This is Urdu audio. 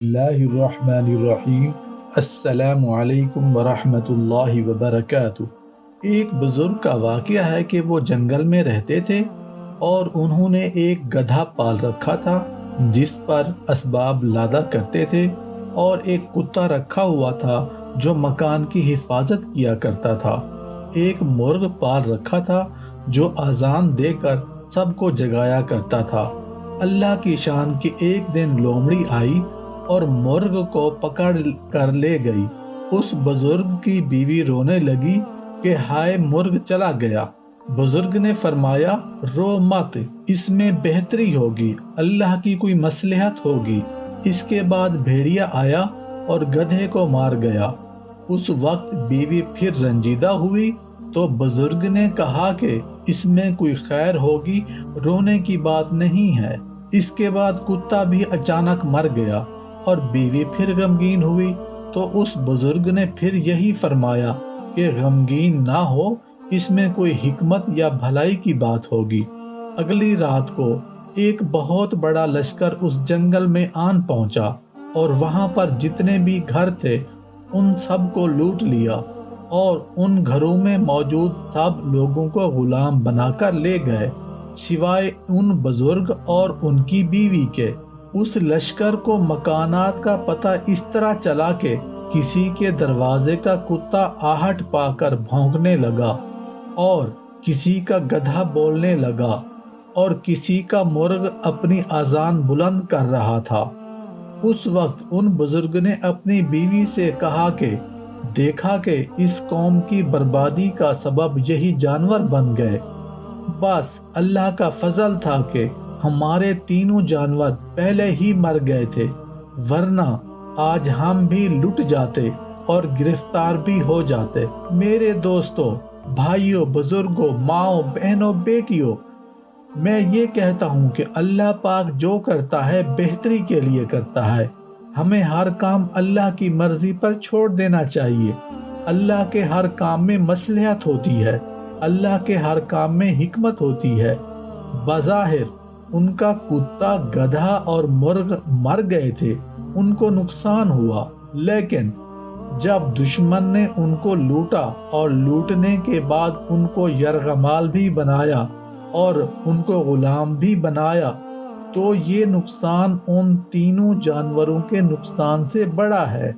اللہ الرحمن الرحیم۔ السلام علیکم ورحمۃ اللہ وبرکاتہ۔ ایک بزرگ کا واقعہ ہے کہ وہ جنگل میں رہتے تھے اور انہوں نے ایک گدھا پال رکھا تھا جس پر اسباب لادا کرتے تھے، اور ایک کتا رکھا ہوا تھا جو مکان کی حفاظت کیا کرتا تھا۔ ایک مرغ پال رکھا تھا جو اذان دے کر سب کو جگایا کرتا تھا۔ اللہ کی شان کہ ایک دن لومڑی آئی اور مرغ کو پکڑ کر لے گئی۔ اس بزرگ کی بیوی رونے لگی کہ ہائے، مرغ چلا گیا۔ بزرگ نے فرمایا، رو مت، اس میں بہتری ہوگی، اللہ کی کوئی مصلحت ہوگی۔ اس کے بعد بھیڑیا آیا اور گدھے کو مار گیا۔ اس وقت بیوی پھر رنجیدہ ہوئی تو بزرگ نے کہا کہ اس میں کوئی خیر ہوگی، رونے کی بات نہیں ہے۔ اس کے بعد کتا بھی اچانک مر گیا اور بیوی پھر غمگین ہوئی تو اس بزرگ نے پھر یہی فرمایا کہ غمگین نہ ہو، اس میں کوئی حکمت یا بھلائی کی بات ہوگی۔ اگلی رات کو ایک بہت بڑا لشکر اس جنگل میں آن پہنچا اور وہاں پر جتنے بھی گھر تھے ان سب کو لوٹ لیا اور ان گھروں میں موجود سب لوگوں کو غلام بنا کر لے گئے، سوائے ان بزرگ اور ان کی بیوی کے۔ اس لشکر کو مکانات کا پتہ اس طرح چلا کہ کسی کے دروازے کا کتا آہٹ پا کر بھونکنے لگا، اور کسی کا گدھا بولنے لگا، اور کسی کا مرغ اپنی اذان بلند کر رہا تھا۔ اس وقت ان بزرگ نے اپنی بیوی سے کہا کہ دیکھا کہ اس قوم کی بربادی کا سبب یہی جانور بن گئے۔ بس اللہ کا فضل تھا کہ ہمارے تینوں جانور پہلے ہی مر گئے تھے، ورنہ آج ہم بھی لٹ جاتے اور گرفتار بھی ہو جاتے۔ میرے دوستوں، بھائیوں، بزرگوں، ماؤں، بہنوں، بیٹیوں، میں یہ کہتا ہوں کہ اللہ پاک جو کرتا ہے بہتری کے لیے کرتا ہے۔ ہمیں ہر کام اللہ کی مرضی پر چھوڑ دینا چاہیے۔ اللہ کے ہر کام میں مصلحت ہوتی ہے، اللہ کے ہر کام میں حکمت ہوتی ہے۔ بظاہر ان کا کتا، گدھا اور مرغ مر گئے تھے، ان کو نقصان ہوا، لیکن جب دشمن نے ان کو لوٹا اور لوٹنے کے بعد ان کو یرغمال بھی بنایا اور ان کو غلام بھی بنایا، تو یہ نقصان ان تینوں جانوروں کے نقصان سے بڑا ہے۔